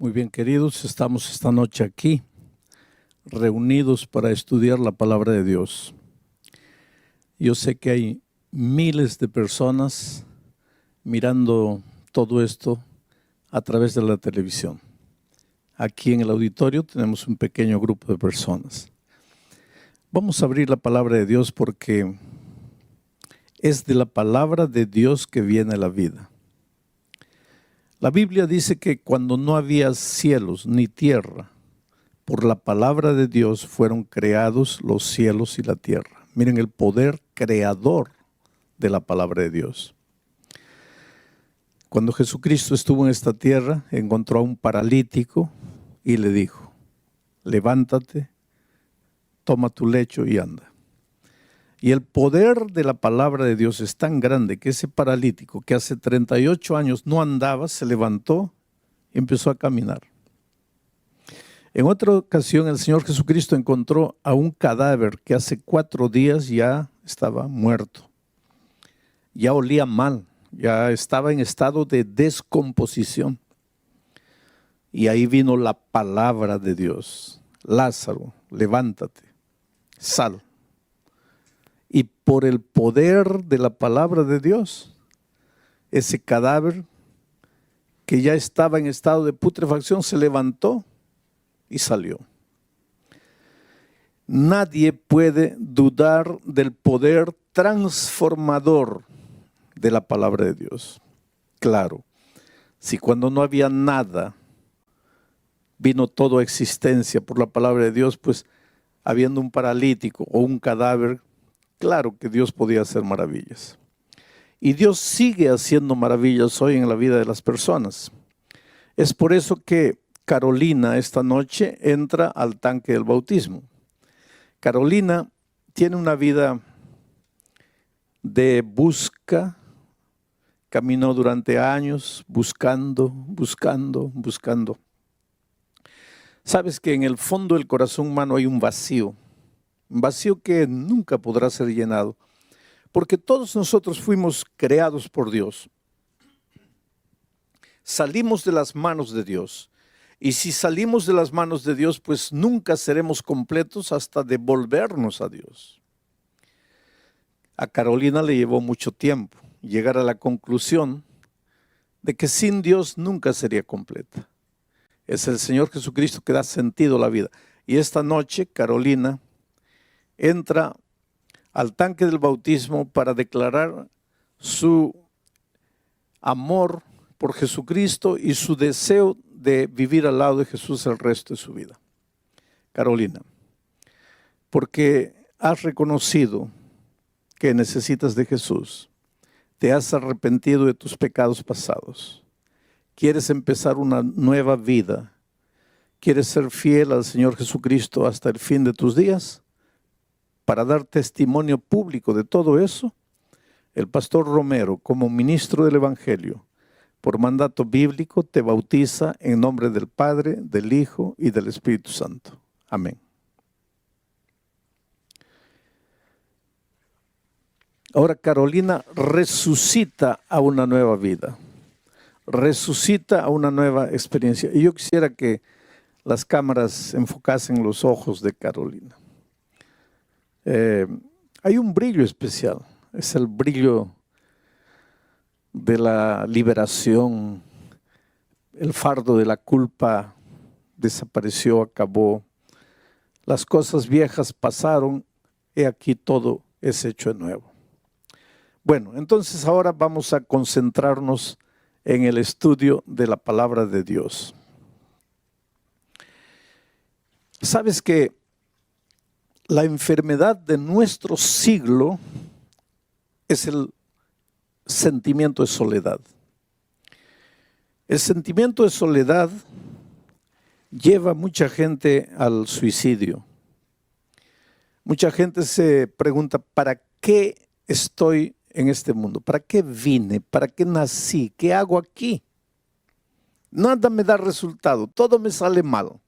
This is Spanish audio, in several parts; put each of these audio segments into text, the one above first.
Muy bien, queridos, estamos esta noche aquí, reunidos para estudiar la palabra de Dios. Yo sé que hay miles de personas mirando todo esto a través de la televisión. Aquí en el auditorio tenemos un pequeño grupo de personas. Vamos a abrir la palabra de Dios porque es de la palabra de Dios que viene la vida. La Biblia dice que cuando no había cielos ni tierra, por la palabra de Dios fueron creados los cielos y la tierra. Miren el poder creador de la palabra de Dios. Cuando Jesucristo estuvo en esta tierra, encontró a un paralítico y le dijo: levántate, toma tu lecho y anda. Y el poder de la palabra de Dios es tan grande que ese paralítico que hace 38 años no andaba, se levantó y empezó a caminar. En otra ocasión el Señor Jesucristo encontró a un cadáver que hace 4 días ya estaba muerto. Ya olía mal, ya estaba en estado de descomposición. Y ahí vino la palabra de Dios: Lázaro, levántate, sal. Y por el poder de la palabra de Dios, ese cadáver que ya estaba en estado de putrefacción se levantó y salió. Nadie puede dudar del poder transformador de la palabra de Dios. Claro, si cuando no había nada vino todo a existencia por la palabra de Dios, pues habiendo un paralítico o un cadáver, claro que Dios podía hacer maravillas. Y Dios sigue haciendo maravillas hoy en la vida de las personas. Es por eso que Carolina esta noche entra al tanque del bautismo. Carolina tiene una vida de busca, caminó durante años buscando. Sabes que en el fondo del corazón humano hay un vacío que nunca podrá ser llenado, porque todos nosotros fuimos creados por Dios. Salimos de las manos de Dios. Y si salimos de las manos de Dios, pues nunca seremos completos hasta devolvernos a Dios. A Carolina le llevó mucho tiempo llegar a la conclusión de que sin Dios nunca sería completa. Es el Señor Jesucristo que da sentido a la vida. Y esta noche Carolina entra al tanque del bautismo para declarar su amor por Jesucristo y su deseo de vivir al lado de Jesús el resto de su vida. Carolina, porque has reconocido que necesitas de Jesús, te has arrepentido de tus pecados pasados, quieres empezar una nueva vida, quieres ser fiel al Señor Jesucristo hasta el fin de tus días, para dar testimonio público de todo eso, el pastor Romero, como ministro del Evangelio, por mandato bíblico, te bautiza en nombre del Padre, del Hijo y del Espíritu Santo. Amén. Ahora Carolina resucita a una nueva vida, resucita a una nueva experiencia. Y yo quisiera que las cámaras enfocasen los ojos de Carolina. Hay un brillo especial, es el brillo de la liberación. El fardo de la culpa desapareció, acabó. Las cosas viejas pasaron, he aquí todo es hecho de nuevo. Bueno, entonces ahora vamos a concentrarnos en el estudio de la palabra de Dios. ¿Sabes que la enfermedad de nuestro siglo es el sentimiento de soledad? El sentimiento de soledad lleva a mucha gente al suicidio. Mucha gente se pregunta: ¿para qué estoy en este mundo? ¿Para qué vine? ¿Para qué nací? ¿Qué hago aquí? Nada me da resultado, todo me sale mal.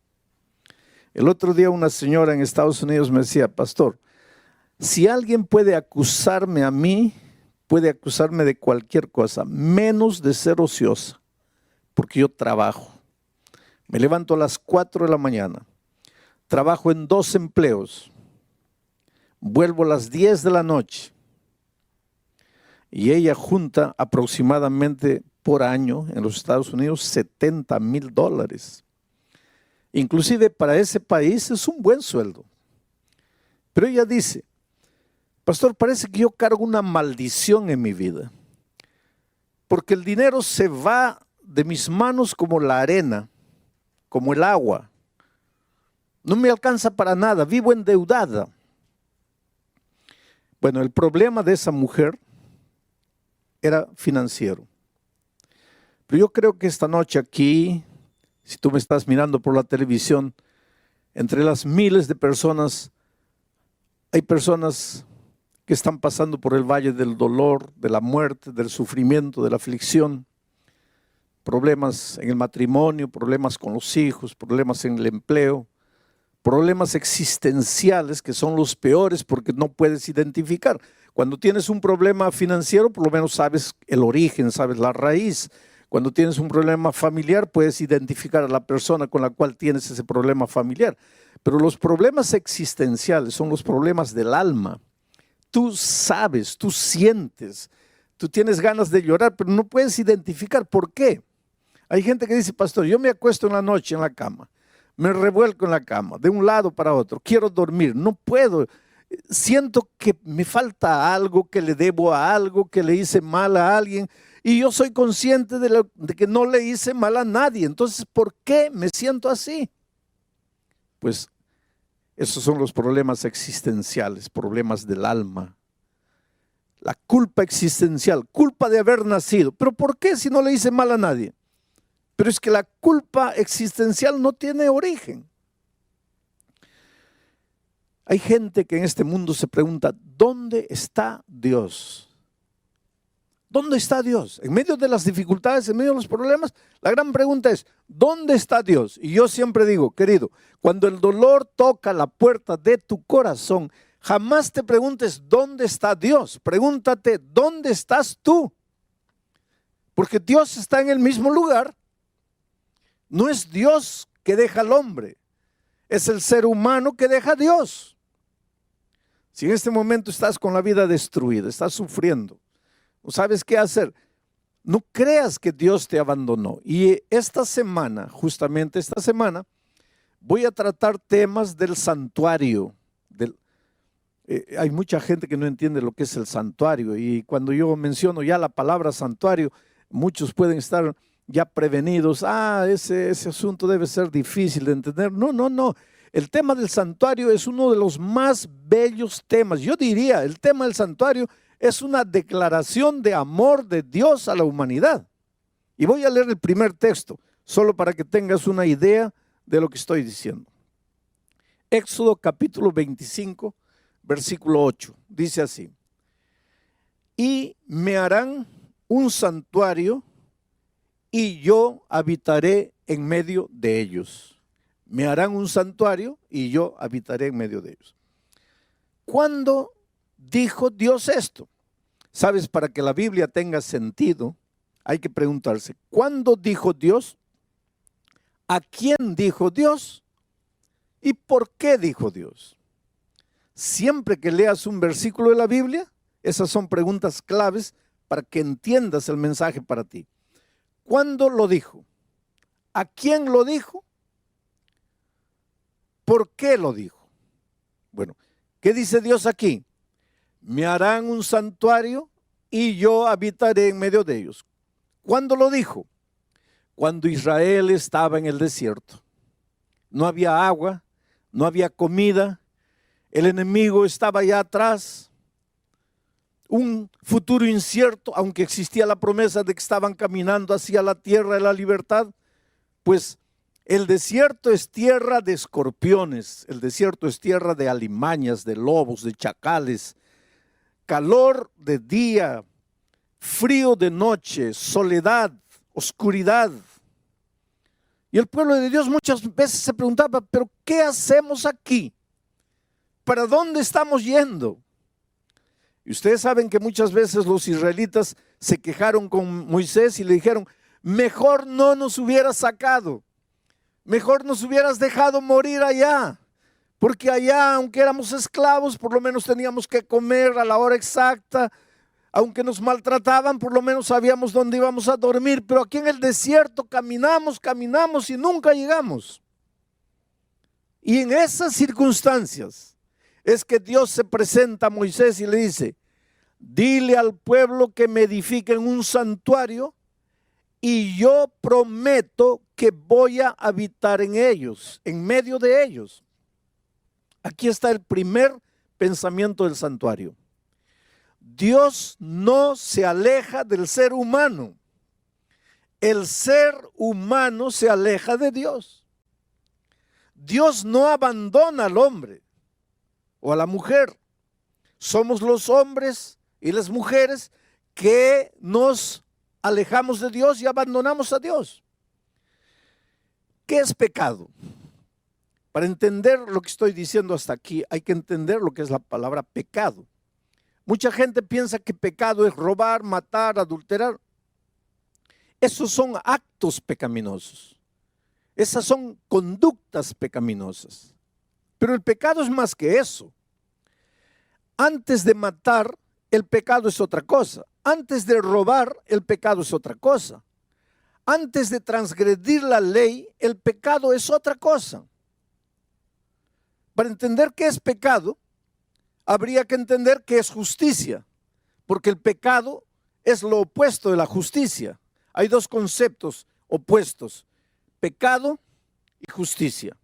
El otro día una señora en Estados Unidos me decía: pastor, si alguien puede acusarme a mí, puede acusarme de cualquier cosa, menos de ser ociosa, porque yo trabajo, Me levanto a las 4 de la mañana, trabajo en 2 empleos, vuelvo a las 10 de la noche y ella junta aproximadamente por año en los Estados Unidos $70,000. Inclusive para ese país es un buen sueldo. Pero ella dice, pastor, parece que yo cargo una maldición en mi vida, porque el dinero se va de mis manos como la arena, como el agua. No me alcanza para nada, vivo endeudada. Bueno, el problema de esa mujer era financiero. Pero yo creo que esta noche aquí, si tú me estás mirando por la televisión, entre las miles de personas, hay personas que están pasando por el valle del dolor, de la muerte, del sufrimiento, de la aflicción, problemas en el matrimonio, problemas con los hijos, problemas en el empleo, problemas existenciales que son los peores porque no puedes identificar. Cuando tienes un problema financiero, por lo menos sabes el origen, sabes la raíz. Cuando tienes un problema familiar, puedes identificar a la persona con la cual tienes ese problema familiar. Pero los problemas existenciales son los problemas del alma. Tú sabes, tú sientes, tú tienes ganas de llorar, pero no puedes identificar por qué. Hay gente que dice, pastor, yo me acuesto en la noche en la cama, me revuelco en la cama, de un lado para otro, quiero dormir, no puedo. Siento que me falta algo, que le debo a algo, que le hice mal a alguien. Y yo soy consciente de que no le hice mal a nadie. Entonces, ¿por qué me siento así? Pues esos son los problemas existenciales, problemas del alma. La culpa existencial, culpa de haber nacido. ¿Pero por qué si no le hice mal a nadie? Pero es que la culpa existencial no tiene origen. Hay gente que en este mundo se pregunta, ¿dónde está Dios? ¿Dónde está Dios? En medio de las dificultades, en medio de los problemas, la gran pregunta es, ¿dónde está Dios? Y yo siempre digo, querido, cuando el dolor toca la puerta de tu corazón, jamás te preguntes, ¿dónde está Dios? Pregúntate, ¿dónde estás tú? Porque Dios está en el mismo lugar. No es Dios que deja al hombre, es el ser humano que deja a Dios. Si en este momento estás con la vida destruida, estás sufriendo, no sabes qué hacer, no creas que Dios te abandonó. Y esta semana, justamente esta semana, voy a tratar temas del santuario. Hay mucha gente que no entiende lo que es el santuario, y cuando yo menciono ya la palabra santuario, muchos pueden estar ya prevenidos. Ese asunto debe ser difícil de entender. No. El tema del santuario es uno de los más bellos temas. Yo diría, el tema del santuario es una declaración de amor de Dios a la humanidad. Y voy a leer el primer texto, solo para que tengas una idea de lo que estoy diciendo. Éxodo capítulo 25, versículo 8. Dice así: y me harán un santuario y yo habitaré en medio de ellos. Me harán un santuario y yo habitaré en medio de ellos. ¿Cuándo dijo Dios esto? Sabes, para que la Biblia tenga sentido, hay que preguntarse, ¿cuándo dijo Dios? ¿A quién dijo Dios? ¿Y por qué dijo Dios? Siempre que leas un versículo de la Biblia, esas son preguntas claves para que entiendas el mensaje para ti. ¿Cuándo lo dijo? ¿A quién lo dijo? ¿Por qué lo dijo? Bueno, ¿qué dice Dios aquí? Me harán un santuario y yo habitaré en medio de ellos. ¿Cuándo lo dijo? Cuando Israel estaba en el desierto. No había agua, no había comida, el enemigo estaba allá atrás. Un futuro incierto, aunque existía la promesa de que estaban caminando hacia la tierra de la libertad, pues el desierto es tierra de escorpiones, el desierto es tierra de alimañas, de lobos, de chacales, calor de día, frío de noche, soledad, oscuridad. Y el pueblo de Dios muchas veces se preguntaba, ¿pero qué hacemos aquí? ¿Para dónde estamos yendo? Y ustedes saben que muchas veces los israelitas se quejaron con Moisés y le dijeron, mejor no nos hubiera sacado. Mejor nos hubieras dejado morir allá. Porque allá, aunque éramos esclavos, por lo menos teníamos que comer a la hora exacta. Aunque nos maltrataban, por lo menos sabíamos dónde íbamos a dormir. Pero aquí en el desierto caminamos y nunca llegamos. Y en esas circunstancias es que Dios se presenta a Moisés y le dice: dile al pueblo que me edifiquen un santuario y yo prometo que voy a habitar en ellos, en medio de ellos. Aquí está el primer pensamiento del santuario. Dios no se aleja del ser humano. El ser humano se aleja de Dios. Dios no abandona al hombre o a la mujer. Somos los hombres y las mujeres que nos alejamos de Dios y abandonamos a Dios. ¿Qué es pecado? Para entender lo que estoy diciendo hasta aquí, hay que entender lo que es la palabra pecado. Mucha gente piensa que pecado es robar, matar, adulterar. Esos son actos pecaminosos. Esas son conductas pecaminosas. Pero el pecado es más que eso. Antes de matar, el pecado es otra cosa. Antes de robar, el pecado es otra cosa. Antes de transgredir la ley, el pecado es otra cosa. Para entender qué es pecado, habría que entender qué es justicia, porque el pecado es lo opuesto de la justicia. Hay dos conceptos opuestos: pecado y justicia.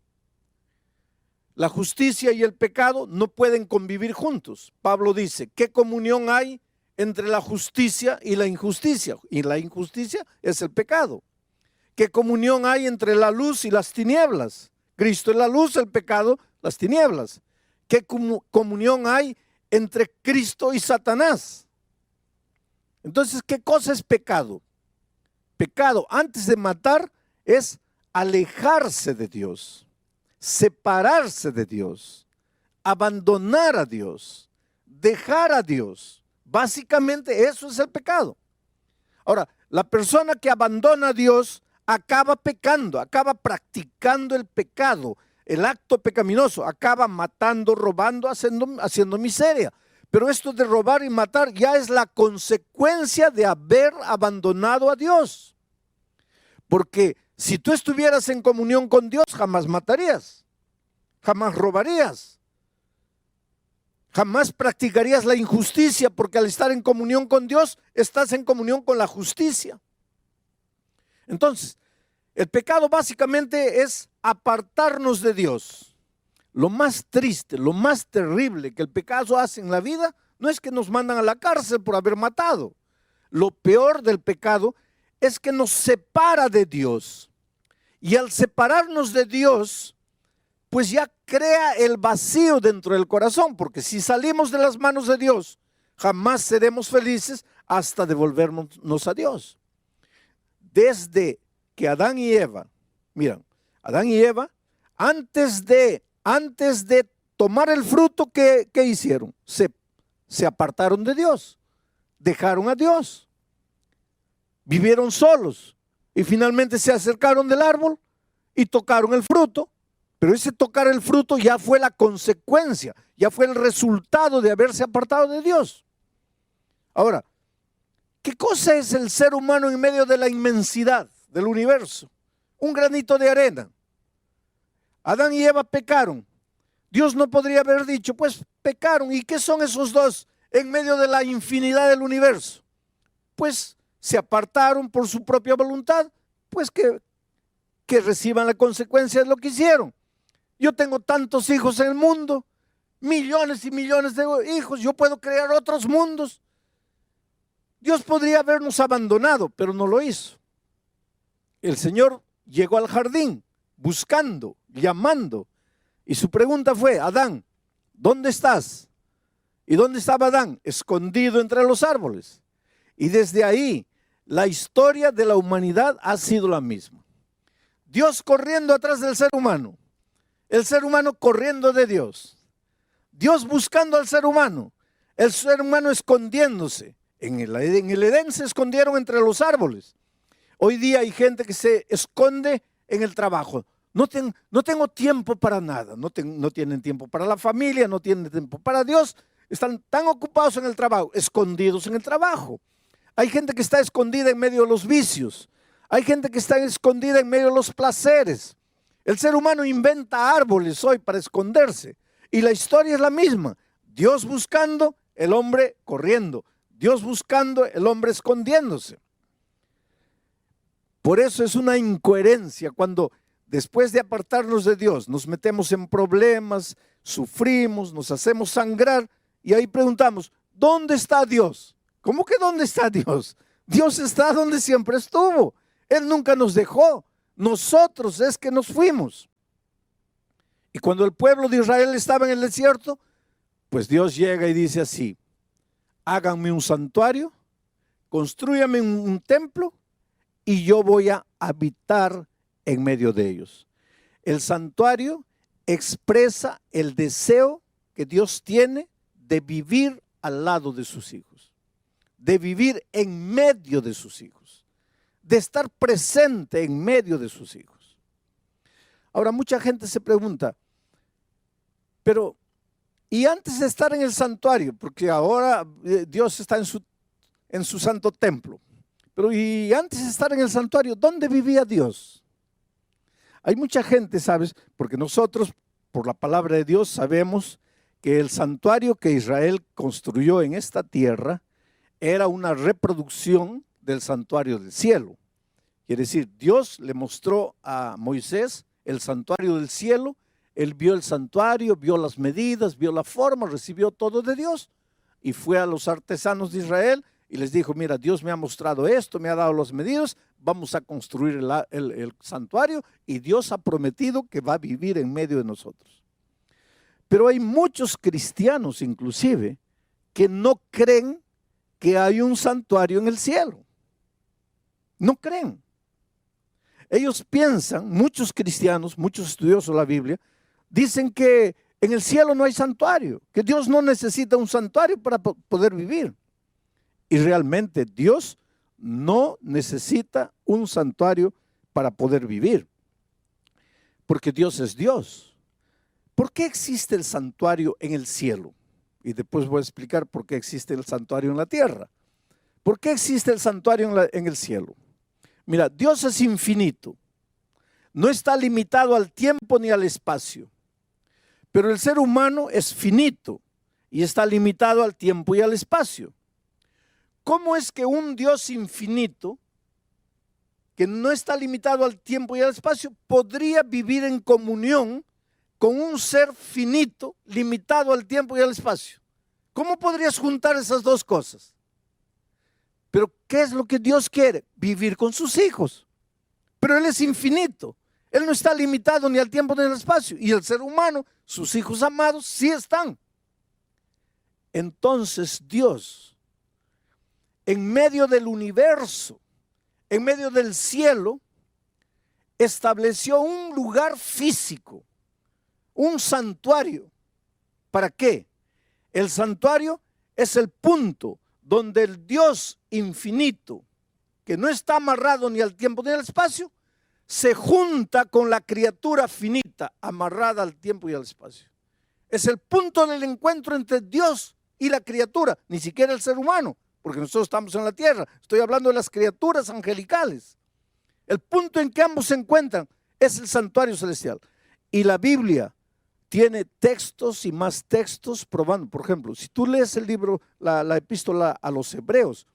La justicia y el pecado no pueden convivir juntos. Pablo dice: ¿qué comunión hay entre la justicia y la injusticia? Y la injusticia es el pecado. ¿Qué comunión hay entre la luz y las tinieblas? Cristo es la luz, el pecado, las tinieblas. ¿Qué comunión hay entre Cristo y Satanás? Entonces, ¿qué cosa es pecado? Pecado, antes de matar, es alejarse de Dios, separarse de Dios, abandonar a Dios, dejar a Dios. Básicamente eso es el pecado. Ahora, la persona que abandona a Dios acaba pecando, acaba practicando el pecado, el acto pecaminoso, acaba matando, robando, haciendo miseria. Pero esto de robar y matar ya es la consecuencia de haber abandonado a Dios. Porque si tú estuvieras en comunión con Dios, jamás matarías, jamás robarías, jamás practicarías la injusticia, porque al estar en comunión con Dios, estás en comunión con la justicia. Entonces, el pecado básicamente es apartarnos de Dios. Lo más triste, lo más terrible que el pecado hace en la vida no es que nos mandan a la cárcel por haber matado. Lo peor del pecado es que nos separa de Dios. Y al separarnos de Dios, pues ya crea el vacío dentro del corazón, porque si salimos de las manos de Dios, jamás seremos felices hasta devolvernos a Dios. Desde que Adán y Eva, miren, Adán y Eva, antes de tomar el fruto, ¿qué hicieron? Se apartaron de Dios, dejaron a Dios, vivieron solos y finalmente se acercaron del árbol y tocaron el fruto. Pero ese tocar el fruto ya fue la consecuencia, ya fue el resultado de haberse apartado de Dios. Ahora, ¿qué cosa es el ser humano en medio de la inmensidad del universo? Un granito de arena. Adán y Eva pecaron. Dios no podría haber dicho, pues pecaron. ¿Y qué son esos dos en medio de la infinidad del universo? Pues se apartaron por su propia voluntad, pues que reciban la consecuencia de lo que hicieron. Yo tengo tantos hijos en el mundo, millones y millones de hijos, yo puedo crear otros mundos. Dios podría habernos abandonado, pero no lo hizo. El Señor llegó al jardín buscando, llamando, y su pregunta fue: Adán, ¿dónde estás? ¿Y dónde estaba Adán? Escondido entre los árboles. Y desde ahí la historia de la humanidad ha sido la misma. Dios corriendo atrás del ser humano, el ser humano corriendo de Dios, Dios buscando al ser humano, el ser humano escondiéndose. En el Edén se escondieron entre los árboles. Hoy día hay gente que se esconde en el trabajo. No tengo tiempo para nada, no tienen tiempo para la familia, no tienen tiempo para Dios, están tan ocupados en el trabajo, escondidos en el trabajo. Hay gente que está escondida en medio de los vicios, hay gente que está escondida en medio de los placeres. El ser humano inventa árboles hoy para esconderse y la historia es la misma. Dios buscando, el hombre corriendo. Dios buscando, el hombre escondiéndose. Por eso es una incoherencia cuando después de apartarnos de Dios nos metemos en problemas, sufrimos, nos hacemos sangrar y ahí preguntamos, ¿dónde está Dios? ¿Cómo que dónde está Dios? Dios está donde siempre estuvo. Él nunca nos dejó. Nosotros es que nos fuimos. Y cuando el pueblo de Israel estaba en el desierto, pues Dios llega y dice así, háganme un santuario, constrúyame un templo y yo voy a habitar en medio de ellos. El santuario expresa el deseo que Dios tiene de vivir al lado de sus hijos, de vivir en medio de sus hijos, de estar presente en medio de sus hijos. Ahora mucha gente se pregunta, pero y antes de estar en el santuario, porque ahora Dios está en su santo templo, pero y antes de estar en el santuario, ¿dónde vivía Dios? Hay mucha gente, ¿sabes? Porque nosotros, por la palabra de Dios, sabemos que el santuario que Israel construyó en esta tierra era una reproducción del santuario del cielo. Quiere decir, Dios le mostró a Moisés el santuario del cielo. Él vio el santuario, vio las medidas, vio la forma, recibió todo de Dios y fue a los artesanos de Israel y les dijo, mira, Dios me ha mostrado esto, me ha dado las medidas, vamos a construir el santuario y Dios ha prometido que va a vivir en medio de nosotros. Pero hay muchos cristianos inclusive que no creen que hay un santuario en el cielo. No creen. Ellos piensan, muchos cristianos, muchos estudiosos de la Biblia, dicen que en el cielo no hay santuario, que Dios no necesita un santuario para poder vivir. Y realmente Dios no necesita un santuario para poder vivir, porque Dios es Dios. ¿Por qué existe el santuario en el cielo? Y después voy a explicar por qué existe el santuario en la tierra. ¿Por qué existe el santuario en el cielo? Mira, Dios es infinito, no está limitado al tiempo ni al espacio. Pero el ser humano es finito y está limitado al tiempo y al espacio. ¿Cómo es que un Dios infinito, que no está limitado al tiempo y al espacio, podría vivir en comunión con un ser finito, limitado al tiempo y al espacio? ¿Cómo podrías juntar esas dos cosas? Pero ¿qué es lo que Dios quiere? Vivir con sus hijos. Pero Él es infinito. Él no está limitado ni al tiempo ni al espacio. Y el ser humano, sus hijos amados, sí están. Entonces Dios, en medio del universo, en medio del cielo, estableció un lugar físico, un santuario. ¿Para qué? El santuario es el punto donde el Dios infinito, que no está amarrado ni al tiempo ni al espacio, se junta con la criatura finita, amarrada al tiempo y al espacio. Es el punto del encuentro entre Dios y la criatura, ni siquiera el ser humano, porque nosotros estamos en la tierra. Estoy hablando de las criaturas angelicales. El punto en que ambos se encuentran es el santuario celestial. Y la Biblia tiene textos y más textos probando. Por ejemplo, si tú lees el libro, la epístola a los Hebreos,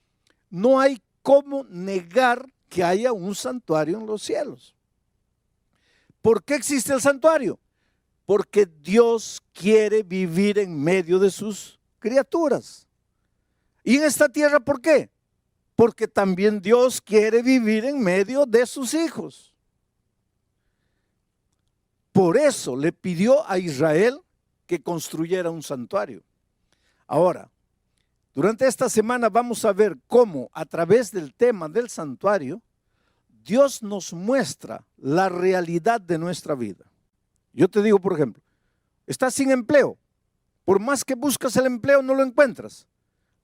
no hay cómo negar que haya un santuario en los cielos. ¿Por qué existe el santuario? Porque Dios quiere vivir en medio de sus criaturas. ¿Y en esta tierra por qué? Porque también Dios quiere vivir en medio de sus hijos. Por eso le pidió a Israel que construyera un santuario. Ahora, durante esta semana vamos a ver cómo a través del tema del santuario, Dios nos muestra la realidad de nuestra vida. Yo te digo, por ejemplo, estás sin empleo. Por más que buscas el empleo, no lo encuentras.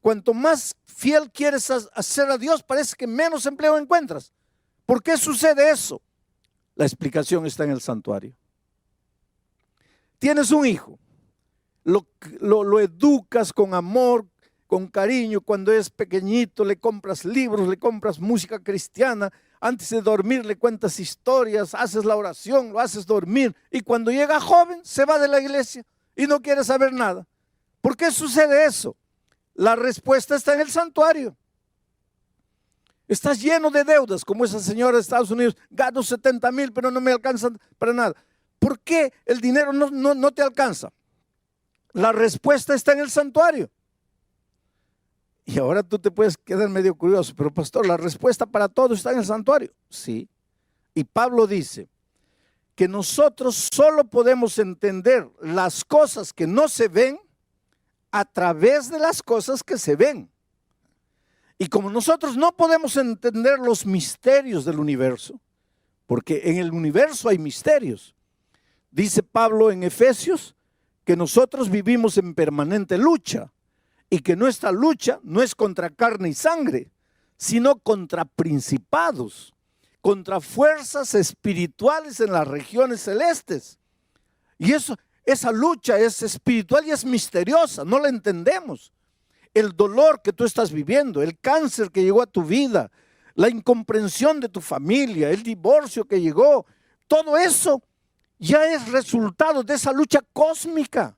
Cuanto más fiel quieres hacer a Dios, parece que menos empleo encuentras. ¿Por qué sucede eso? La explicación está en el santuario. Tienes un hijo, lo educas con amor, con cariño. Cuando es pequeñito le compras libros, le compras música cristiana. Antes de dormir le cuentas historias, haces la oración, lo haces dormir. Y cuando llega joven se va de la iglesia y no quiere saber nada. ¿Por qué sucede eso? La respuesta está en el santuario. Estás lleno de deudas, como esa señora de Estados Unidos. Gano 70,000, pero no me alcanzan para nada. ¿Por qué el dinero no te alcanza? La respuesta está en el santuario. Y ahora tú te puedes quedar medio curioso, pero pastor, la respuesta para todo está en el santuario. Sí. Y Pablo dice que nosotros solo podemos entender las cosas que no se ven a través de las cosas que se ven. Y como nosotros no podemos entender los misterios del universo, porque en el universo hay misterios, dice Pablo en Efesios que nosotros vivimos en permanente lucha y que nuestra lucha no es contra carne y sangre, sino contra principados, contra fuerzas espirituales en las regiones celestes. Y esa lucha es espiritual y es misteriosa, no la entendemos. El dolor que tú estás viviendo, el cáncer que llegó a tu vida, la incomprensión de tu familia, el divorcio que llegó, todo eso ya es resultado de esa lucha cósmica,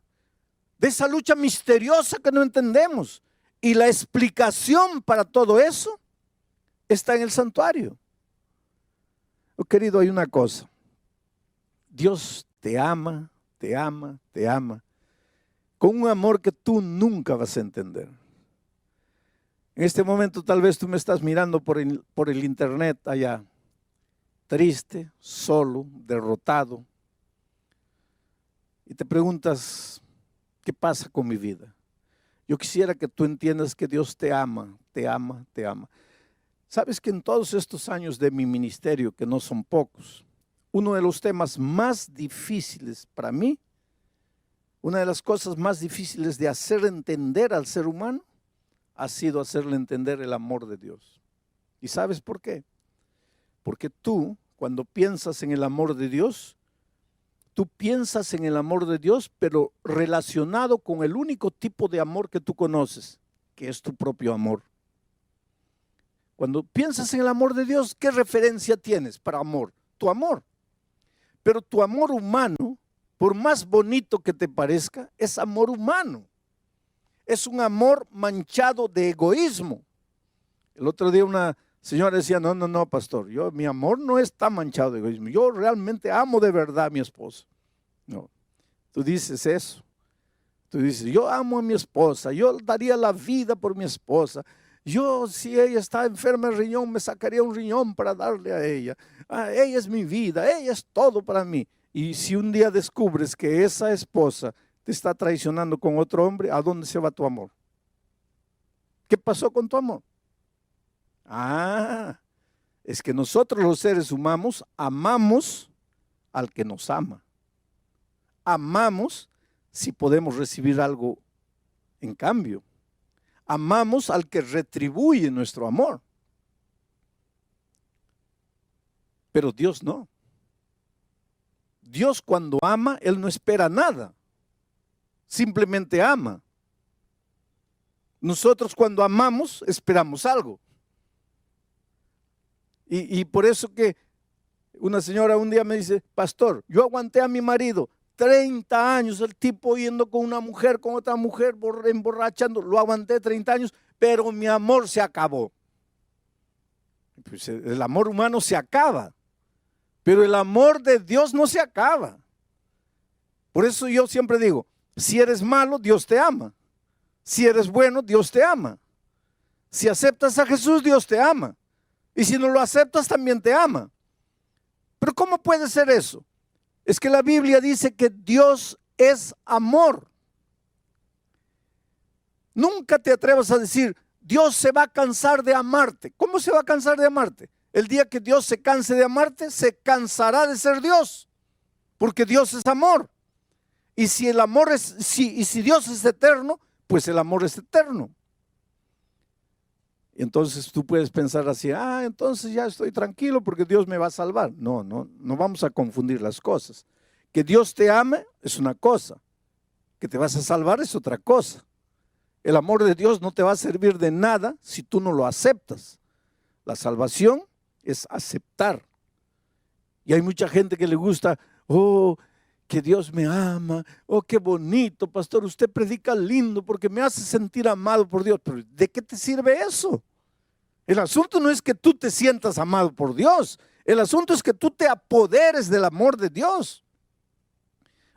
de esa lucha misteriosa que no entendemos. Y la explicación para todo eso está en el santuario. Oh, querido, hay una cosa. Dios te ama, te ama, te ama, con un amor que tú nunca vas a entender. En este momento tal vez tú me estás mirando por el internet allá, triste, solo, derrotado, y te preguntas, ¿qué pasa con mi vida? Yo quisiera que tú entiendas que Dios te ama, te ama, te ama. Sabes que en todos estos años de mi ministerio, que no son pocos, uno de los temas más difíciles para mí, una de las cosas más difíciles de hacer entender al ser humano, ha sido hacerle entender el amor de Dios. ¿Y sabes por qué? Porque tú, cuando piensas en el amor de Dios, tú piensas en el amor de Dios, pero relacionado con el único tipo de amor que tú conoces, que es tu propio amor. Cuando piensas en el amor de Dios, ¿qué referencia tienes para amor? Tu amor. Pero tu amor humano, por más bonito que te parezca, es amor humano. Es un amor manchado de egoísmo. El otro día una señora decía, no, pastor, mi amor no está manchado de egoísmo. Yo realmente amo de verdad a mi esposa. No, tú dices eso. Tú dices, yo amo a mi esposa, yo daría la vida por mi esposa. Yo, si ella está enferma de riñón, me sacaría un riñón para darle a ella. Ella es mi vida, ella es todo para mí. Y si un día descubres que esa esposa te está traicionando con otro hombre, ¿a dónde se va tu amor? ¿Qué pasó con tu amor? Es que nosotros los seres humanos amamos al que nos ama. Amamos si podemos recibir algo en cambio. Amamos al que retribuye nuestro amor. Pero Dios no. Dios cuando ama, Él no espera nada. Simplemente ama. Nosotros cuando amamos, esperamos algo. Y por eso que una señora un día me dice, pastor, yo aguanté a mi marido 30 años, el tipo yendo con una mujer, con otra mujer, emborrachando, lo aguanté 30 años, pero mi amor se acabó. Pues el amor humano se acaba, pero el amor de Dios no se acaba. Por eso yo siempre digo, si eres malo, Dios te ama. Si eres bueno, Dios te ama. Si aceptas a Jesús, Dios te ama. Y si no lo aceptas, también te ama. Pero ¿cómo puede ser eso? Es que la Biblia dice que Dios es amor. Nunca te atrevas a decir, Dios se va a cansar de amarte. ¿Cómo se va a cansar de amarte? El día que Dios se canse de amarte, se cansará de ser Dios. Porque Dios es amor. Y si el amor si Dios es eterno, pues el amor es eterno. Entonces tú puedes pensar así, entonces ya estoy tranquilo porque Dios me va a salvar. No vamos a confundir las cosas. Que Dios te ame es una cosa, que te vas a salvar es otra cosa. El amor de Dios no te va a servir de nada si tú no lo aceptas. La salvación es aceptar. Y hay mucha gente que le gusta, que Dios me ama, qué bonito, pastor, usted predica lindo porque me hace sentir amado por Dios. Pero ¿de qué te sirve eso? El asunto no es que tú te sientas amado por Dios, el asunto es que tú te apoderes del amor de Dios.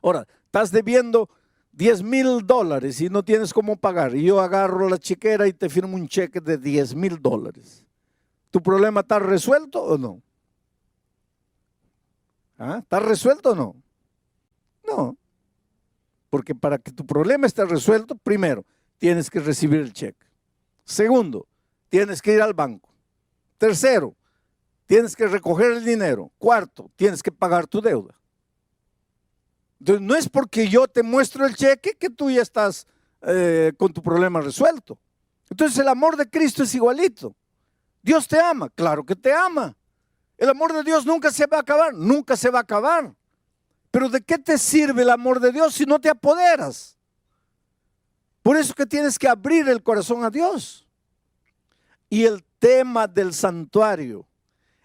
Ahora, estás debiendo $10,000 y no tienes cómo pagar, y yo agarro la chequera y te firmo un cheque de $10,000. ¿Tu problema está resuelto o no? ¿Está resuelto o no? No, porque para que tu problema esté resuelto, primero, tienes que recibir el cheque. Segundo, tienes que ir al banco. Tercero, tienes que recoger el dinero. Cuarto, tienes que pagar tu deuda. Entonces, no es porque yo te muestro el cheque que tú ya estás con tu problema resuelto. Entonces, el amor de Cristo es igualito. Dios te ama, claro que te ama. El amor de Dios nunca se va a acabar, nunca se va a acabar. Pero ¿de qué te sirve el amor de Dios si no te apoderas? Por eso que tienes que abrir el corazón a Dios. Y el tema del santuario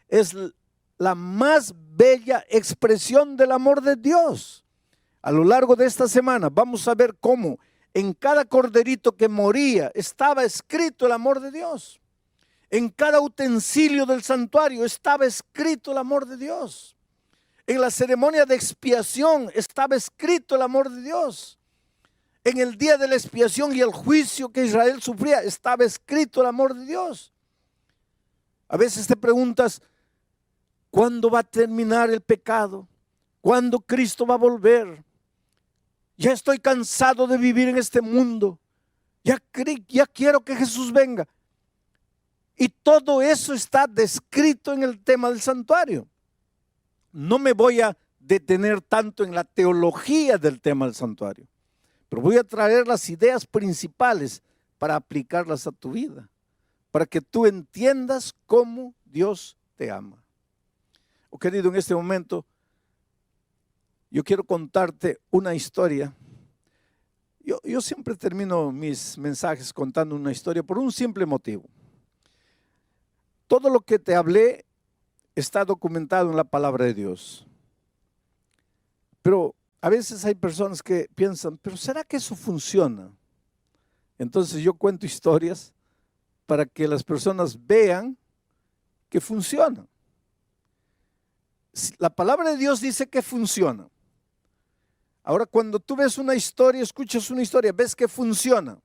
es la más bella expresión del amor de Dios. A lo largo de esta semana vamos a ver cómo en cada corderito que moría estaba escrito el amor de Dios. En cada utensilio del santuario estaba escrito el amor de Dios. En la ceremonia de expiación estaba escrito el amor de Dios. En el día de la expiación y el juicio que Israel sufría estaba escrito el amor de Dios. A veces te preguntas, ¿cuándo va a terminar el pecado? ¿Cuándo Cristo va a volver? Ya estoy cansado de vivir en este mundo. Ya quiero que Jesús venga. Y todo eso está descrito en el tema del santuario. No me voy a detener tanto en la teología del tema del santuario, pero voy a traer las ideas principales para aplicarlas a tu vida, para que tú entiendas cómo Dios te ama. Querido, en este momento yo quiero contarte una historia. Yo siempre termino mis mensajes contando una historia por un simple motivo. Todo lo que te hablé está documentado en la palabra de Dios. Pero a veces hay personas que piensan, ¿pero será que eso funciona? Entonces yo cuento historias para que las personas vean que funciona. La palabra de Dios dice que funciona. Ahora, cuando tú ves una historia, escuchas una historia, ves que funciona.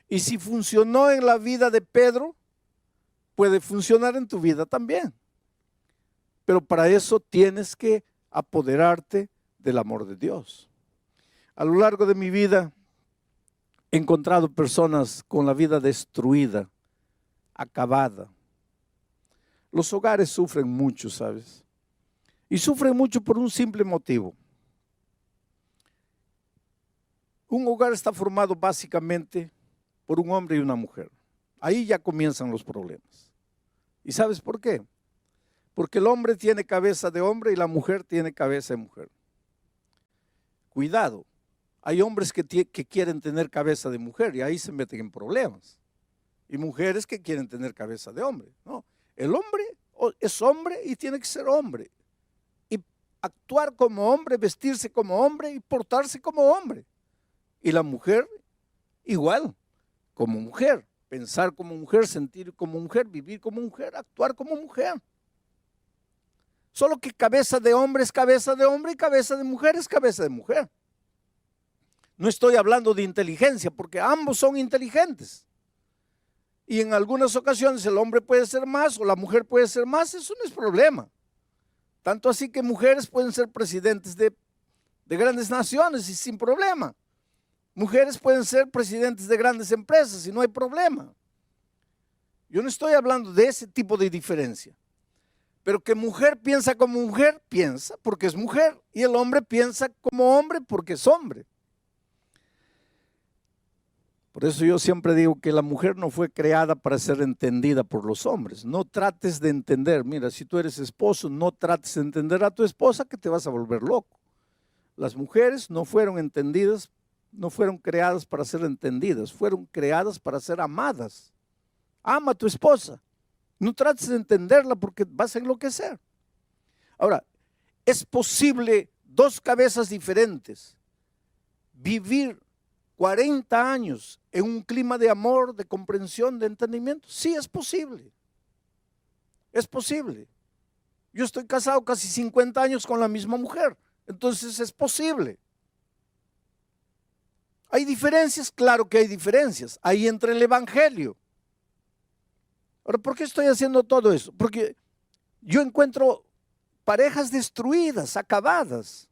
Y si funcionó en la vida de Pedro, puede funcionar en tu vida también. Pero para eso tienes que apoderarte del amor de Dios. A lo largo de mi vida he encontrado personas con la vida destruida, acabada. Los hogares sufren mucho, ¿sabes? Y sufren mucho por un simple motivo. Un hogar está formado básicamente por un hombre y una mujer. Ahí ya comienzan los problemas. ¿Y sabes por qué? Porque el hombre tiene cabeza de hombre y la mujer tiene cabeza de mujer. Cuidado, hay hombres que quieren tener cabeza de mujer y ahí se meten en problemas. Y mujeres que quieren tener cabeza de hombre. No, el hombre es hombre y tiene que ser hombre. Y actuar como hombre, vestirse como hombre y portarse como hombre. Y la mujer igual, como mujer. Pensar como mujer, sentir como mujer, vivir como mujer, actuar como mujer. Solo que cabeza de hombre es cabeza de hombre y cabeza de mujer es cabeza de mujer. No estoy hablando de inteligencia porque ambos son inteligentes. Y en algunas ocasiones el hombre puede ser más o la mujer puede ser más, eso no es problema. Tanto así que mujeres pueden ser presidentes de grandes naciones y sin problema. Mujeres pueden ser presidentes de grandes empresas y no hay problema. Yo no estoy hablando de ese tipo de diferencia. Pero que mujer piensa como mujer, piensa porque es mujer. Y el hombre piensa como hombre porque es hombre. Por eso yo siempre digo que la mujer no fue creada para ser entendida por los hombres. No trates de entender. Mira, si tú eres esposo, no trates de entender a tu esposa, que te vas a volver loco. Las mujeres no fueron entendidas, no fueron creadas para ser entendidas, fueron creadas para ser amadas. Ama a tu esposa. No trates de entenderla porque vas a enloquecer. Ahora, es posible dos cabezas diferentes vivir 40 años en un clima de amor, de comprensión, de entendimiento. Sí, es posible. Es posible. Yo estoy casado casi 50 años con la misma mujer. Entonces es posible. ¿Hay diferencias? Claro que hay diferencias. Ahí entra el evangelio. Ahora, ¿por qué estoy haciendo todo eso? Porque yo encuentro parejas destruidas, acabadas.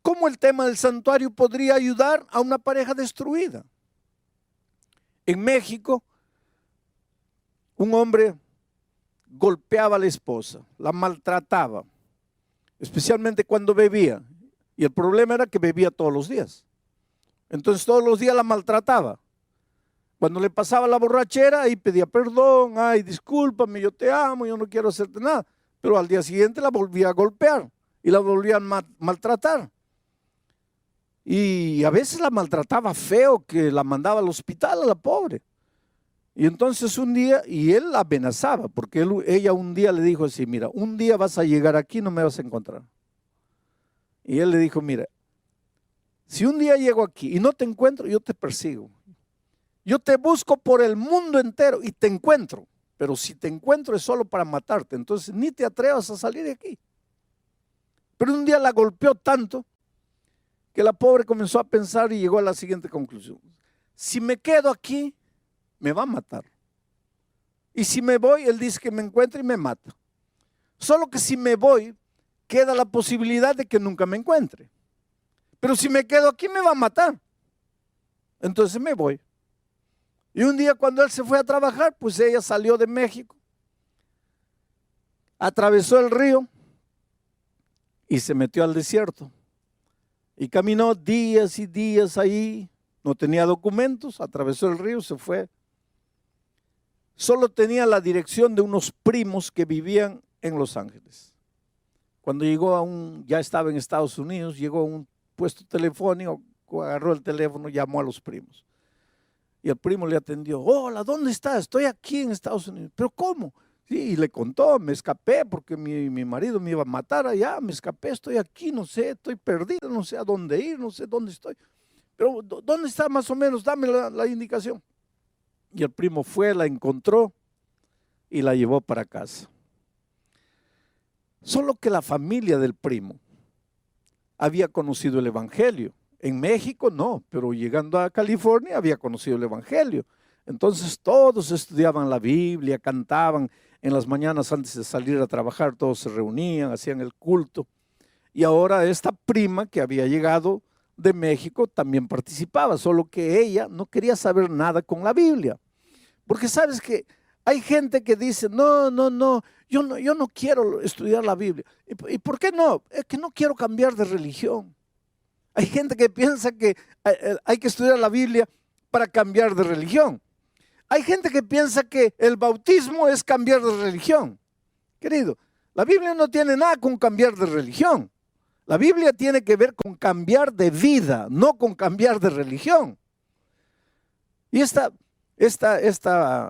¿Cómo el tema del santuario podría ayudar a una pareja destruida? En México, un hombre golpeaba a la esposa, la maltrataba, especialmente cuando bebía. Y el problema era que bebía todos los días. Entonces todos los días la maltrataba. Cuando le pasaba la borrachera, ahí pedía perdón, ay, discúlpame, yo te amo, yo no quiero hacerte nada. Pero al día siguiente la volvía a golpear y la volvía a maltratar. Y a veces la maltrataba feo, que la mandaba al hospital a la pobre. Y entonces un día, y él la amenazaba, porque ella un día le dijo así, mira, un día vas a llegar aquí y no me vas a encontrar. Y él le dijo, mira, si un día llego aquí y no te encuentro, yo te persigo. Yo te busco por el mundo entero y te encuentro. Pero si te encuentro es solo para matarte. Entonces ni te atrevas a salir de aquí. Pero un día la golpeó tanto que la pobre comenzó a pensar y llegó a la siguiente conclusión. Si me quedo aquí, me va a matar. Y si me voy, él dice que me encuentra y me mata. Solo que si me voy, queda la posibilidad de que nunca me encuentre. Pero si me quedo aquí, me va a matar. Entonces me voy. Y un día cuando él se fue a trabajar, pues ella salió de México, atravesó el río y se metió al desierto. Y caminó días y días ahí, no tenía documentos, atravesó el río, se fue. Solo tenía la dirección de unos primos que vivían en Los Ángeles. Cuando llegó ya estaba en Estados Unidos, llegó a un puesto telefónico, agarró el teléfono, llamó a los primos. Y el primo le atendió, hola, ¿dónde estás? Estoy aquí en Estados Unidos. ¿Pero cómo? Sí, y le contó, me escapé porque mi marido me iba a matar allá, me escapé, estoy aquí, no sé, estoy perdido, no sé a dónde ir, no sé dónde estoy. Pero ¿dónde está más o menos? Dame la indicación. Y el primo fue, la encontró y la llevó para casa. Solo que la familia del primo había conocido el evangelio. En México no, pero llegando a California había conocido el evangelio. Entonces todos estudiaban la Biblia, cantaban en las mañanas antes de salir a trabajar, todos se reunían, hacían el culto. Y ahora esta prima que había llegado de México también participaba, solo que ella no quería saber nada con la Biblia. Porque sabes que hay gente que dice, no, yo no quiero estudiar la Biblia. ¿Y por qué no? Es que no quiero cambiar de religión. Hay gente que piensa que hay que estudiar la Biblia para cambiar de religión. Hay gente que piensa que el bautismo es cambiar de religión. Querido, la Biblia no tiene nada con cambiar de religión. La Biblia tiene que ver con cambiar de vida, no con cambiar de religión. Y esta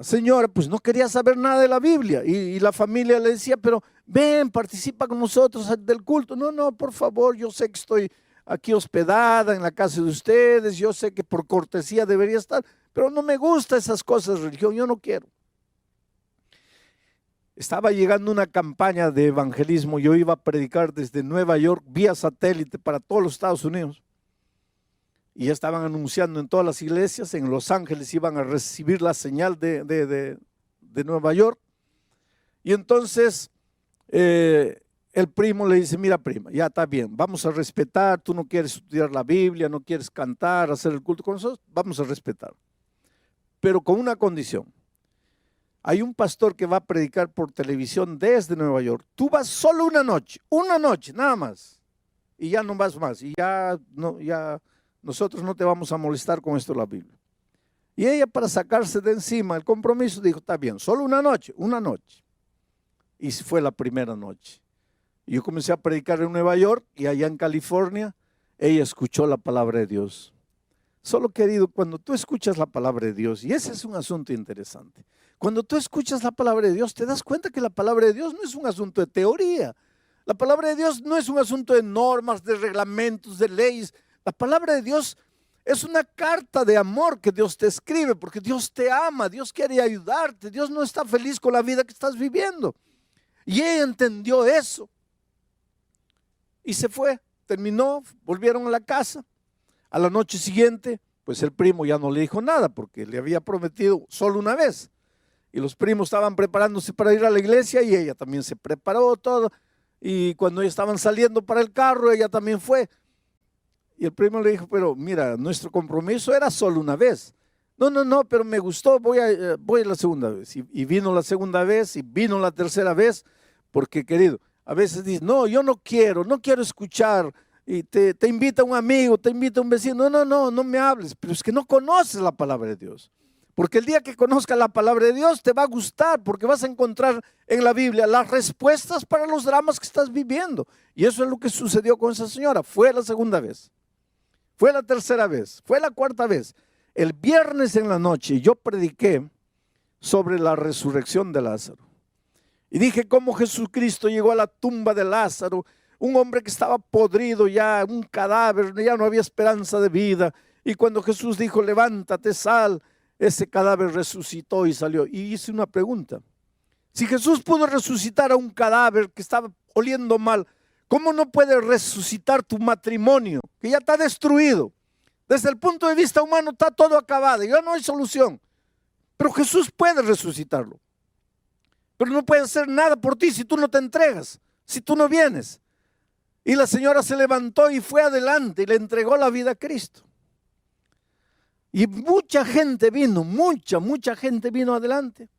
señora pues no quería saber nada de la Biblia y la familia le decía, pero ven, participa con nosotros del culto. No, por favor, yo sé que estoy aquí hospedada en la casa de ustedes, yo sé que por cortesía debería estar, pero no me gustan esas cosas de religión, yo no quiero. Estaba llegando una campaña de evangelismo, yo iba a predicar desde Nueva York vía satélite para todos los Estados Unidos. Y ya estaban anunciando en todas las iglesias, en Los Ángeles iban a recibir la señal de Nueva York. Y entonces el primo le dice, mira prima, ya está bien, vamos a respetar, tú no quieres estudiar la Biblia, no quieres cantar, hacer el culto con nosotros, vamos a respetar. Pero con una condición. Hay un pastor que va a predicar por televisión desde Nueva York. Tú vas solo una noche, nada más. Y ya no vas más. Y ya nosotros no te vamos a molestar con esto de la Biblia. Y ella, para sacarse de encima el compromiso, dijo, está bien, solo una noche. Y fue la primera noche. Yo comencé a predicar en Nueva York y allá en California, ella escuchó la palabra de Dios. Solo, querido, cuando tú escuchas la palabra de Dios, y ese es un asunto interesante, cuando tú escuchas la palabra de Dios, te das cuenta que la palabra de Dios no es un asunto de teoría. La palabra de Dios no es un asunto de normas, de reglamentos, de leyes. La palabra de Dios es una carta de amor que Dios te escribe, porque Dios te ama, Dios quiere ayudarte, Dios no está feliz con la vida que estás viviendo. Y ella entendió eso. Y se fue, terminó, volvieron a la casa. A la noche siguiente, pues el primo ya no le dijo nada porque le había prometido solo una vez. Y los primos estaban preparándose para ir a la iglesia y ella también se preparó todo. Y cuando ellos estaban saliendo para el carro, ella también fue. Y el primo le dijo, pero mira, nuestro compromiso era solo una vez. No, pero me gustó, voy a la segunda vez. Y vino la segunda vez y vino la tercera vez, porque, querido, a veces dices, no, yo no quiero escuchar. Y te invita un amigo, te invita un vecino, no me hables, pero es que no conoces la palabra de Dios. Porque el día que conozcas la palabra de Dios te va a gustar, porque vas a encontrar en la Biblia las respuestas para los dramas que estás viviendo. Y eso es lo que sucedió con esa señora. Fue la segunda vez, fue la tercera vez, fue la cuarta vez. El viernes en la noche yo prediqué sobre la resurrección de Lázaro. Y dije cómo Jesucristo llegó a la tumba de Lázaro, un hombre que estaba podrido ya, un cadáver, ya no había esperanza de vida. Y cuando Jesús dijo, levántate, sal, ese cadáver resucitó y salió. Y hice una pregunta. Si Jesús pudo resucitar a un cadáver que estaba oliendo mal, ¿cómo no puede resucitar tu matrimonio, que ya está destruido? Desde el punto de vista humano está todo acabado, ya no hay solución. Pero Jesús puede resucitarlo. Pero no puede hacer nada por ti si tú no te entregas, si tú no vienes. Y la señora se levantó y fue adelante y le entregó la vida a Cristo. Y mucha gente vino, mucha gente vino adelante.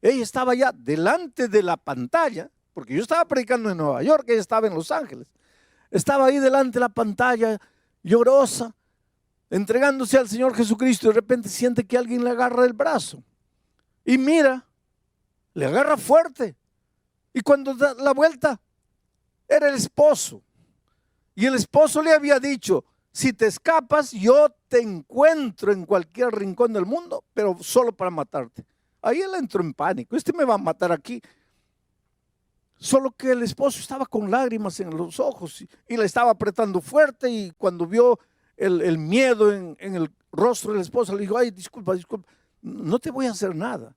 Ella estaba ya delante de la pantalla, porque yo estaba predicando en Nueva York, ella estaba en Los Ángeles. Estaba ahí delante de la pantalla, llorosa, entregándose al Señor Jesucristo, y de repente siente que alguien le agarra el brazo. Y mira, le agarra fuerte. Y cuando da la vuelta, era el esposo. Y el esposo le había dicho, si te escapas, yo te encuentro en cualquier rincón del mundo, pero solo para matarte. Ahí él entró en pánico, me va a matar aquí. Solo que el esposo estaba con lágrimas en los ojos y le estaba apretando fuerte, y cuando vio el miedo en el rostro del esposo, le dijo, ay, disculpa, no te voy a hacer nada.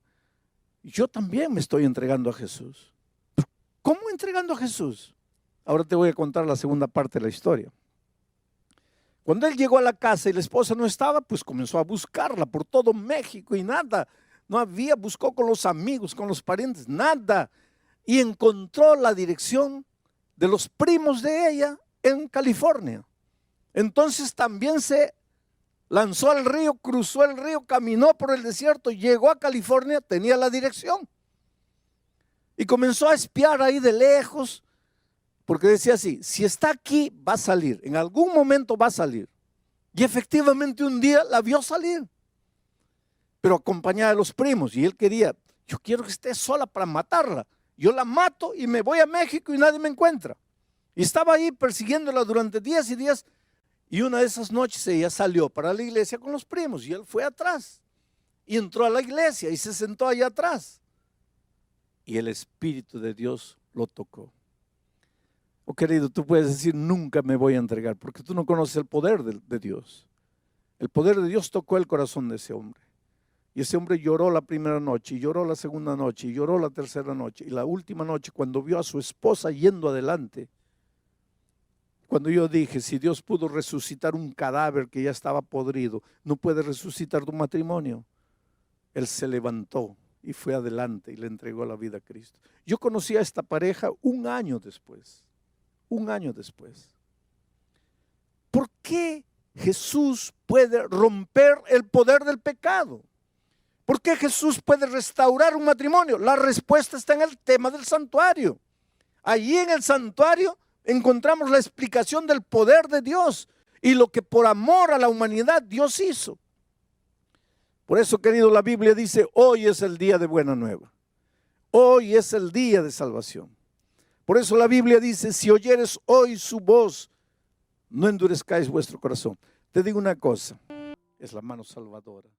Yo también me estoy entregando a Jesús. ¿Cómo entregando a Jesús? Ahora te voy a contar la segunda parte de la historia. Cuando él llegó a la casa y la esposa no estaba, pues comenzó a buscarla por todo México y nada. No había, buscó con los amigos, con los parientes, nada. Y encontró la dirección de los primos de ella en California. Entonces también se lanzó al río, cruzó el río, caminó por el desierto, llegó a California, tenía la dirección. Y comenzó a espiar ahí de lejos, porque decía así, si está aquí va a salir, en algún momento va a salir. Y efectivamente un día la vio salir, pero acompañada de los primos, y él quería, yo quiero que esté sola para matarla. Yo la mato y me voy a México y nadie me encuentra. Y estaba ahí persiguiéndola durante días y días, y una de esas noches ella salió para la iglesia con los primos, y él fue atrás, y entró a la iglesia y se sentó allá atrás. Y el Espíritu de Dios lo tocó. Oh, querido, tú puedes decir, nunca me voy a entregar, porque tú no conoces el poder de Dios. El poder de Dios tocó el corazón de ese hombre. Y ese hombre lloró la primera noche, y lloró la segunda noche, y lloró la tercera noche. Y la última noche, cuando vio a su esposa yendo adelante, cuando yo dije, si Dios pudo resucitar un cadáver que ya estaba podrido, no puede resucitar tu matrimonio. Él se levantó y fue adelante y le entregó la vida a Cristo. Yo conocí a esta pareja un año después. Un año después. ¿Por qué Jesús puede romper el poder del pecado? ¿Por qué Jesús puede restaurar un matrimonio? La respuesta está en el tema del santuario. Allí en el santuario encontramos la explicación del poder de Dios y lo que por amor a la humanidad Dios hizo. Por eso, querido, la Biblia dice, hoy es el día de buena nueva. Hoy es el día de salvación. Por eso la Biblia dice, si oyeres hoy su voz, no endurezcáis vuestro corazón. Te digo una cosa, es la mano salvadora.